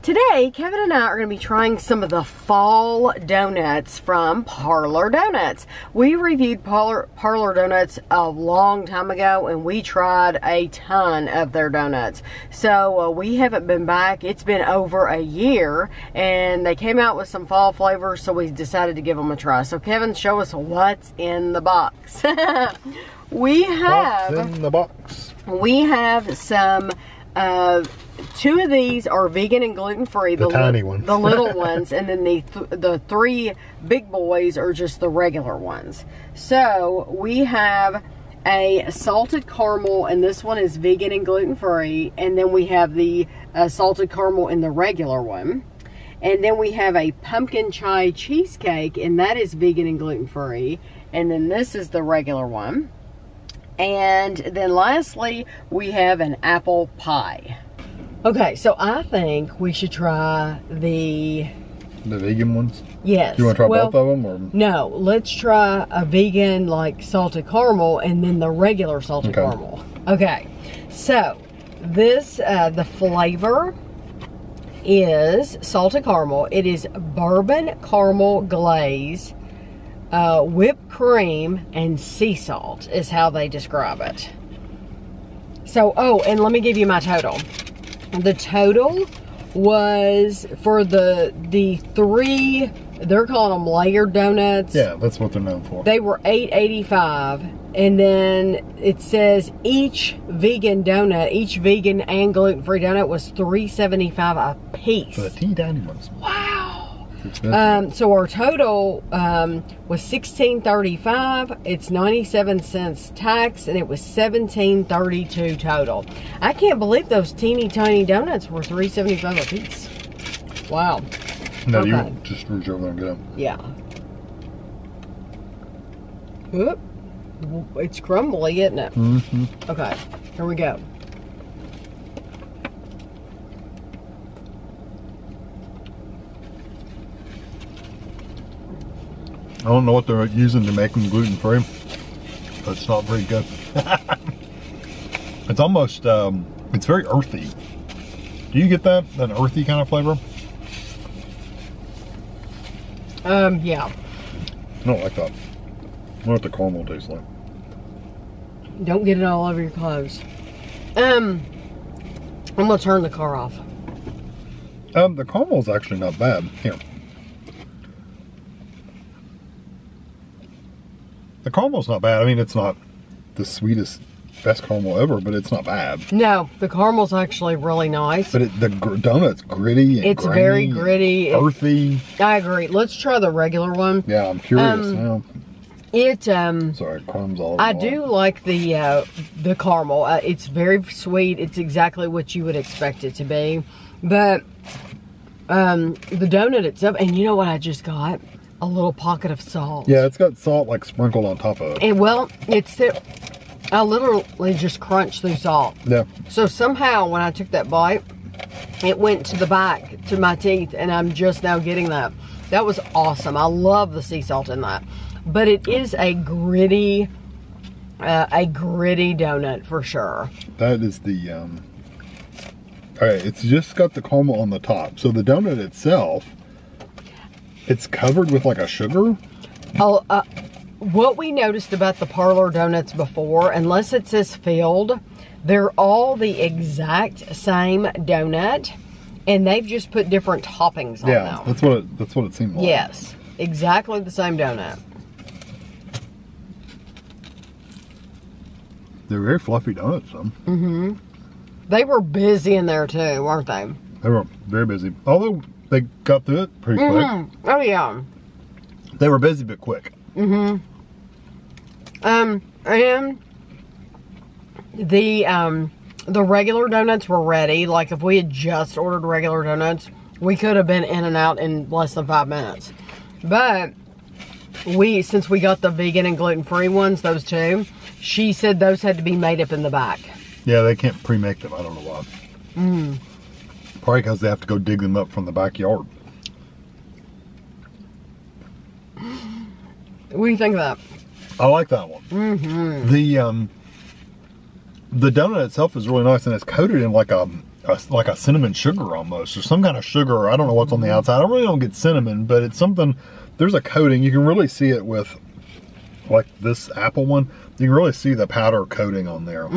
Today, Kevin and I are going to be trying some of the fall donuts from Parlor Doughnuts. We reviewed Parlor Doughnuts a long time ago, and we tried a ton of their donuts. So we haven't been back. It's been over a year, and they came out with some fall flavors, so we decided to give them a try. So Kevin, show us what's in the box. What's in the box? We have some... two of these are vegan and gluten-free. The tiny ones. The little ones. And then the three big boys are just the regular ones. So, we have a salted caramel, and this one is vegan and gluten-free. And then we have the salted caramel in the regular one. And then we have a pumpkin chai cheesecake, and that is vegan and gluten-free. And then this is the regular one. And then lastly, we have an apple pie. Okay, so I think we should try the vegan ones? Yes. You want to try both of them? Or? No, let's try a vegan, like, salted caramel, and then the regular salted caramel. Okay, so this, the flavor is salted caramel. It is bourbon caramel glaze, whipped cream, and sea salt is how they describe it. So, oh, and let me give you my total. The total was for the three, they're calling them layered donuts. Yeah, that's what they're known for. They were $8.85, and then it says each vegan donut, each vegan and gluten-free donut was $3.75 a piece. For the teeny tiny ones. Wow. Expensive. So our total was $16.35. It's 97 cents tax, and it was $17.32 total. I can't believe those teeny tiny donuts were $3.75 a piece. Wow. No, okay. You just reach over there and get them. Yeah. Oop. It's crumbly, isn't it? Mm-hmm. Okay, here we go. I don't know what they're using to make them gluten-free, but it's not very good. It's almost, it's very earthy. Do you get that? An earthy kind of flavor? Yeah. I don't like that. I don't know what the caramel tastes like. Don't get it all over your clothes. I'm gonna turn the car off. The caramel's actually not bad. Here. The caramel's not bad. I mean, it's not the sweetest, best caramel ever, but it's not bad. No, the caramel's actually really nice. But the donut's gritty and it's very gritty. Earthy. I agree. Let's try the regular one. Yeah, I'm curious now. Sorry, crumbs all over. I do like the caramel. It's very sweet. It's exactly what you would expect it to be. But the donut itself, and you know what I just got? A little pocket of salt. Yeah, it's got salt like sprinkled on top of it. And well, I literally just crunched through salt. Yeah. So somehow when I took that bite, it went to the back, to my teeth, and I'm just now getting that. That was awesome. I love the sea salt in that. But it is a gritty donut for sure. That is the, alright, it's just got the caramel on the top. So the donut itself, it's covered with like a sugar? Oh, what we noticed about the Parlor Doughnuts before, unless it says filled, they're all the exact same donut, and they've just put different toppings on them. Yeah, that's what it seemed like. Yes, exactly the same donut. They're very fluffy donuts, though. Mm-hmm. They were busy in there too, weren't they? They were very busy. Although they got through it pretty quick. Oh yeah. They were busy but quick. Mm-hmm. And the regular donuts were ready. Like if we had just ordered regular donuts, we could have been in and out in less than 5 minutes. But since we got the vegan and gluten-free ones, those two, she said those had to be made up in the back. Yeah, they can't pre-make them. I don't know why. Mm. Probably because they have to go dig them up from the backyard. What do you think of that? I like that one. Mm-hmm. The donut itself is really nice, and it's coated in like a like a cinnamon sugar almost, or some kind of sugar. I don't know what's on the outside. I really don't get cinnamon, but it's something. There's a coating. You can really see it with like this apple one. You can really see the powder coating on there.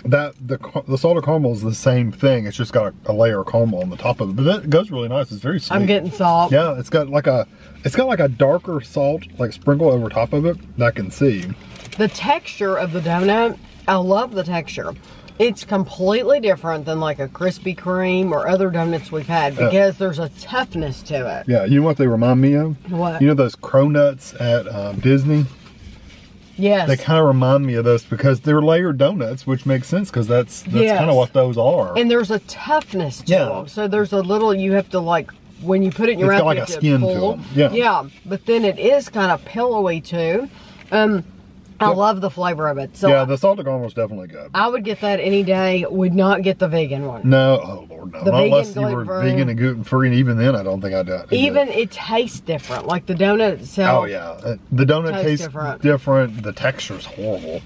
The salted caramel is the same thing. It's just got a layer of caramel on the top of it, but that goes really nice. It's very sweet. I'm getting salt. Yeah, it's got like a darker salt, like sprinkle over top of it that I can see. The texture of the donut, I love the texture. It's completely different than like a Krispy Kreme or other donuts we've had because there's a toughness to it. Yeah, you know what they remind me of? What? You know those cronuts at Disney? Yes. They kind of remind me of those because they're layered donuts, which makes sense because that's kind of what those are. And there's a toughness to them. So there's a little, you have to like, when you put it in your mouth, got like a skin to them. Yeah. Yeah, but then it is kind of pillowy too. I love the flavor of it. So yeah, the salted caramel is definitely good. I would get that any day. Would not get the vegan one. No, oh Lord, no. Not unless you were vegan and gluten free, and even then, I don't think I'd do it. Even it tastes different. Like the donut itself. Oh yeah, the donut tastes different. The texture's horrible.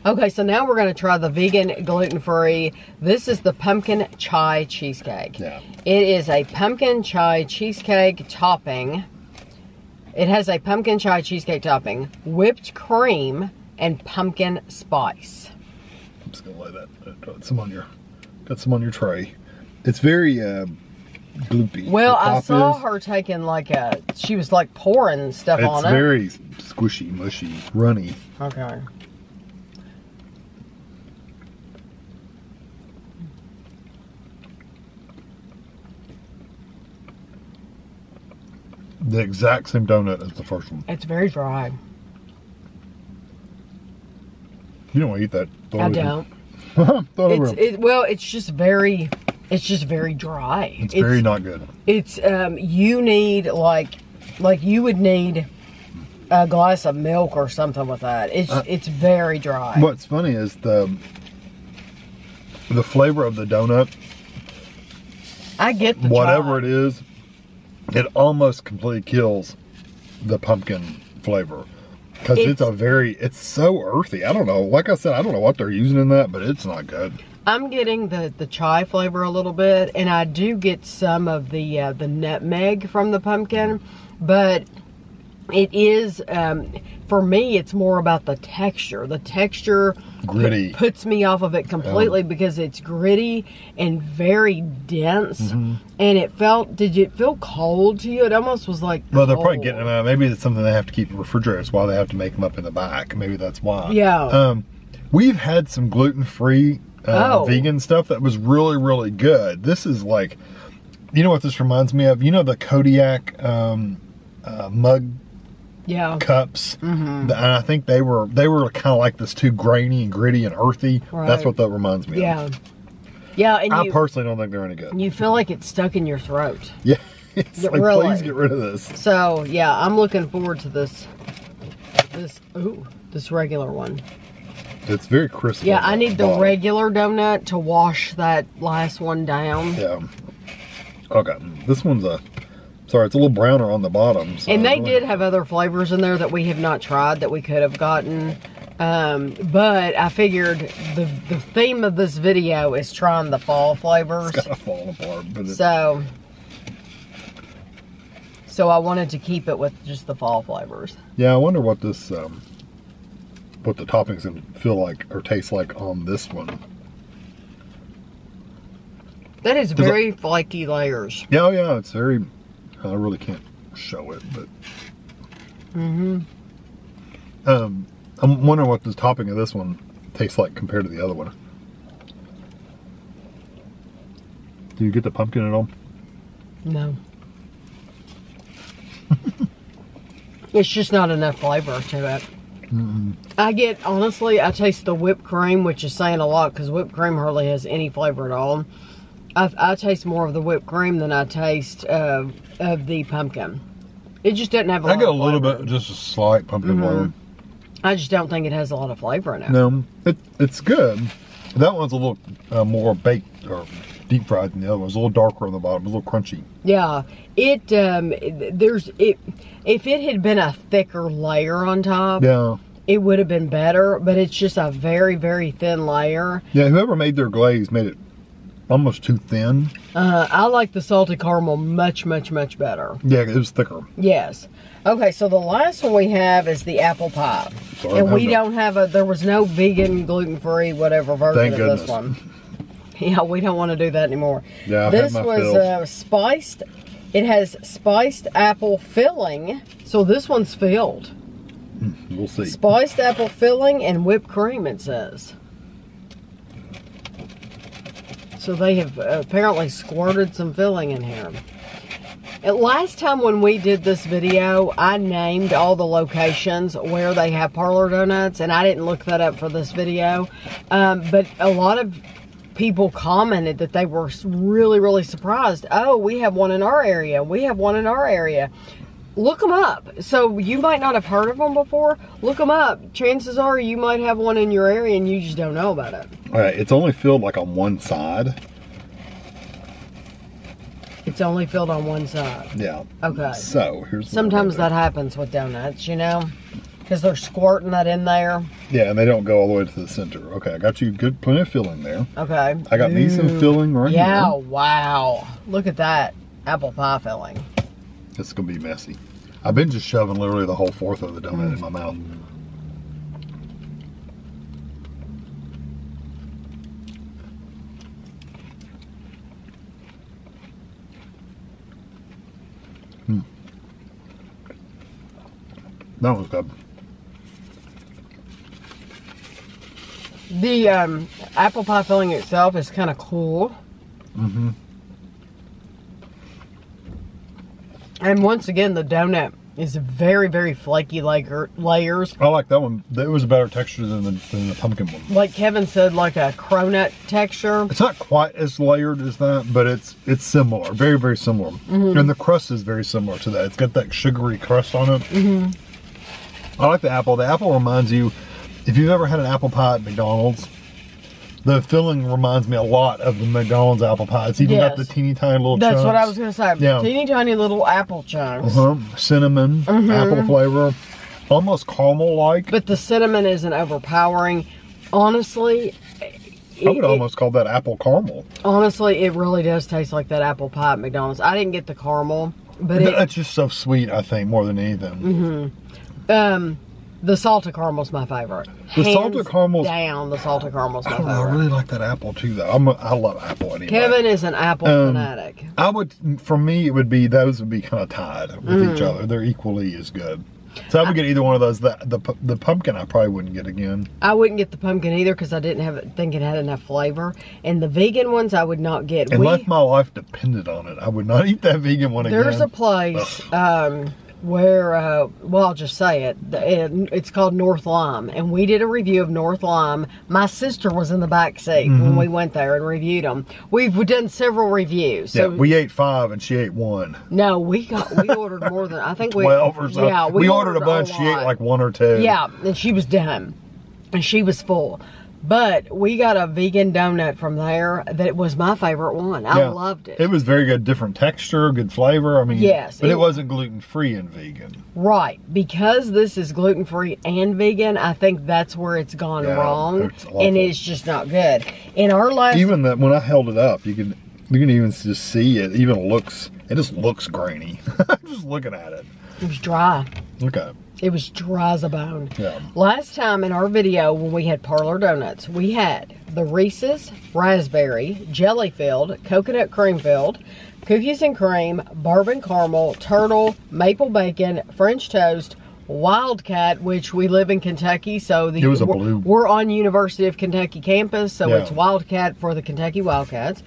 Okay, so now we're going to try the vegan gluten-free. This is the pumpkin chai cheesecake. Yeah. It is a pumpkin chai cheesecake topping. It has a pumpkin chai cheesecake topping, whipped cream, and pumpkin spice. I'm just gonna lay that. Got some on your tray. It's very gloopy. Well, I saw her taking like she was like pouring stuff on it. It's very squishy, mushy, runny. Okay. The exact same donut as the first one. It's very dry. You don't want to eat that. I don't. Well, it's just very dry. It's very not good. It's you need like you would need a glass of milk or something with that. It's very dry. What's funny is the flavor of the donut. I get the whatever it is, it almost completely kills the pumpkin flavor. Because it's so earthy. I don't know. Like I said, I don't know what they're using in that, but it's not good. I'm getting the chai flavor a little bit, and I do get some of the nutmeg from the pumpkin, but it is, for me, it's more about the texture. The texture gritty puts me off of it completely because it's gritty and very dense. And it felt, did it feel cold to you? It almost was like well, they're probably getting them out. Maybe it's something they have to keep in refrigerators while they have to make them up in the back. Maybe that's why. Yeah. We've had some gluten-free vegan stuff that was really, really good. This is like, you know what this reminds me of? You know the Kodiak mug cups, and I think they were kind of like this too grainy and gritty and earthy. Right. That's what that reminds me of. Yeah, and I personally don't think they're any good. You feel like it's stuck in your throat. Yeah, it's like, really? Please get rid of this. So yeah, I'm looking forward to this regular one. It's very crisp. Yeah, I need the regular donut to wash that last one down. Yeah. Okay, this one's sorry, it's a little browner on the bottom. So and they did have other flavors in there that we have not tried that we could have gotten. But I figured the theme of this video is trying the fall flavors. It's gotta fall apart. But so I wanted to keep it with just the fall flavors. Yeah, I wonder what this, what the toppings gonna feel like or taste like on this one. That is very flaky layers. Yeah, yeah, it's very. I really can't show it, but. I'm wondering what the topping of this one tastes like compared to the other one. Do you get the pumpkin at all? No. It's just not enough flavor to it. I get, honestly, I taste the whipped cream, which is saying a lot because whipped cream hardly has any flavor at all. I taste more of the whipped cream than I taste of the pumpkin. It just doesn't have a lot of flavor. I get a little bit, just a slight pumpkin flavor. I just don't think it has a lot of flavor in it. No, it's good. That one's a little more baked or deep fried than the other one. It's a little darker on the bottom, a little crunchy. Yeah, if it had been a thicker layer on top, yeah, it would have been better. But it's just a very, very thin layer. Yeah, whoever made their glaze made it almost too thin. I like the salted caramel much, much, much better. Yeah, it was thicker. Yes. Okay, so the last one we have is the apple pie. Sorry, and we don't have there was no vegan, gluten-free, whatever version of this one. Yeah, we don't want to do that anymore. Yeah, this was spiced. It has spiced apple filling. So this one's filled. We'll see. Spiced apple filling and whipped cream, it says. So they have apparently squirted some filling in here. And last time when we did this video, I named all the locations where they have Parlor Doughnuts, and I didn't look that up for this video. But a lot of people commented that they were really, really surprised. Oh, we have one in our area. We have one in our area. Look them up. So you might not have heard of them before. Look them up. Chances are you might have one in your area and you just don't know about it. All right, it's only filled like on one side. It's only filled on one side. Yeah. Okay. So here's. Sometimes that happens with donuts, you know, because they're squirting that in there. Yeah, and they don't go all the way to the center. Okay, I got you good, plenty of filling there. Okay. I got me some filling right here. Yeah. Wow. Look at that apple pie filling. It's gonna be messy. I've been just shoving literally the whole fourth of the donut in my mouth. That was good. The apple pie filling itself is kind of cool. Mm-hmm. And once again, the donut is very, very flaky layers. I like that one. It was a better texture than the pumpkin one. Like Kevin said, like a cronut texture. It's not quite as layered as that, but it's similar. Very, very similar. Mm-hmm. And the crust is very similar to that. It's got that sugary crust on it. Mm-hmm. I like the apple. The apple reminds you, if you've ever had an apple pie at McDonald's, the filling reminds me a lot of the McDonald's apple pie. It's even got the teeny tiny little chunks. That's what I was going to say. Yeah. Teeny tiny little apple chunks. Cinnamon, apple flavor, almost caramel-like. But the cinnamon isn't overpowering. Honestly, I would almost call that apple caramel. Honestly, it really does taste like that apple pie at McDonald's. I didn't get the caramel, but it's just so sweet, I think, more than anything. The salted caramel's my favorite. The salted caramel's down. The salted caramel's my favorite. I really like that apple too, though. I love apple anyway. Kevin is an apple fanatic. For me, those would be kind of tied with each other. They're equally as good. So I would get either one of those. The pumpkin I probably wouldn't get again. I wouldn't get the pumpkin either because I didn't think it had enough flavor. And the vegan ones I would not get. Unless my life depended on it, I would not eat that vegan one again. There's a place where, well, I'll just say it. It's called North Lime. And we did a review of North Lime. My sister was in the back seat when we went there and reviewed them. We've done several reviews. So, yeah, we ate 5 and she ate 1. No, we ordered more than, I think 12 or something. Yeah, we ordered a bunch. She ate like 1 or 2. Yeah, and she was done. And she was full. But we got a vegan donut from there that was my favorite one. I loved it. It was very good, different texture, good flavor. I mean, yes, but it wasn't gluten-free and vegan. Right. Because this is gluten-free and vegan, I think that's where it's gone wrong. And it's just not good. In our last... Even that, when I held it up, you can even just see it. It just looks grainy. Just looking at it. It was dry. Okay. It was dry as a bone. Yeah. Last time in our video when we had Parlor Doughnuts, we had the Reese's Raspberry, Jelly Filled, Coconut Cream Filled, Cookies and Cream, Bourbon Caramel, Turtle, Maple Bacon, French Toast, Wildcat, which we live in Kentucky, so it was a blue. We're on University of Kentucky campus, so it's Wildcat for the Kentucky Wildcats.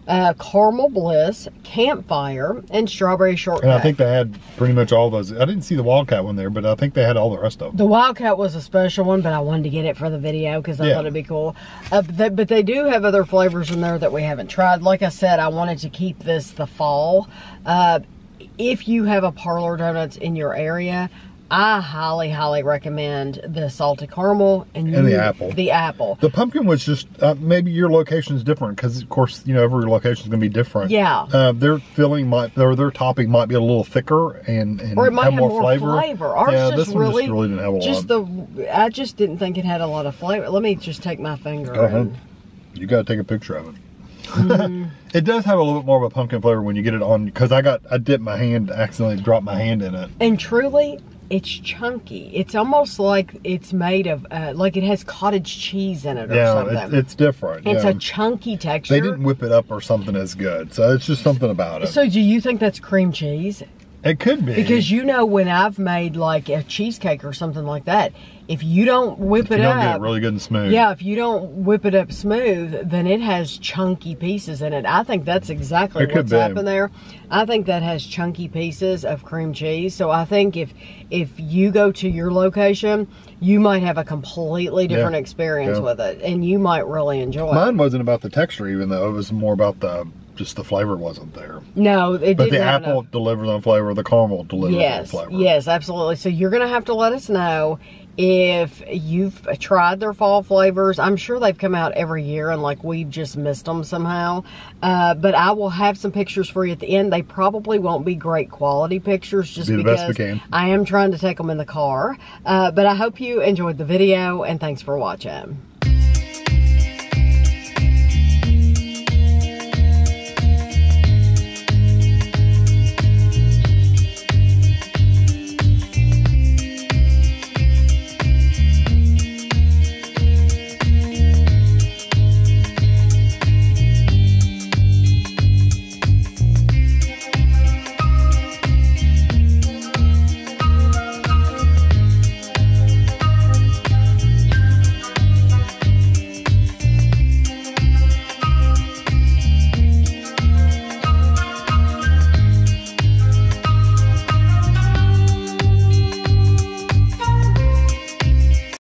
Caramel Bliss, Campfire, and Strawberry Shortcake. And I think they had pretty much all those. I didn't see the Wildcat one there, but I think they had all the rest of them. The Wildcat was a special one, but I wanted to get it for the video because I thought it'd be cool. But they do have other flavors in there that we haven't tried. Like I said, I wanted to keep this the fall. If you have a Parlor Doughnuts in your area, I highly, highly recommend the salted caramel and the apple. The apple. The pumpkin was just, maybe your location is different because, of course, every location is going to be different. Yeah. Their filling their topping might be a little thicker and or it might have more flavor. Ours this one just really didn't have a lot. I just didn't think it had a lot of flavor. Let me just take my finger. You got to take a picture of it. It does have a little bit more of a pumpkin flavor when you get it on, because I dipped my hand, accidentally dropped my hand in it. And truly, it's chunky. It's almost like it's made of, like it has cottage cheese in it or something. Yeah, it's different. It's a chunky texture. They didn't whip it up or something as good, so it's just something about it. So do you think that's cream cheese? It could be. Because you know, when I've made like a cheesecake or something like that, if you don't whip it up, you don't get it really good and smooth. Yeah, if you don't whip it up smooth, then it has chunky pieces in it. I think that's exactly what's happened there. I think that has chunky pieces of cream cheese. So I think if you go to your location, you might have a completely different experience with it, and you might really enjoy it. Mine wasn't about the texture, even though it was more about just the flavor wasn't there. No, it didn't. But the apple delivers on flavor, the caramel delivers on flavor. Yes, absolutely. So you're going to have to let us know if you've tried their fall flavors. I'm sure they've come out every year and like we've just missed them somehow. But I will have some pictures for you at the end. They probably won't be great quality pictures just because I am trying to take them in the car. But I hope you enjoyed the video, and thanks for watching.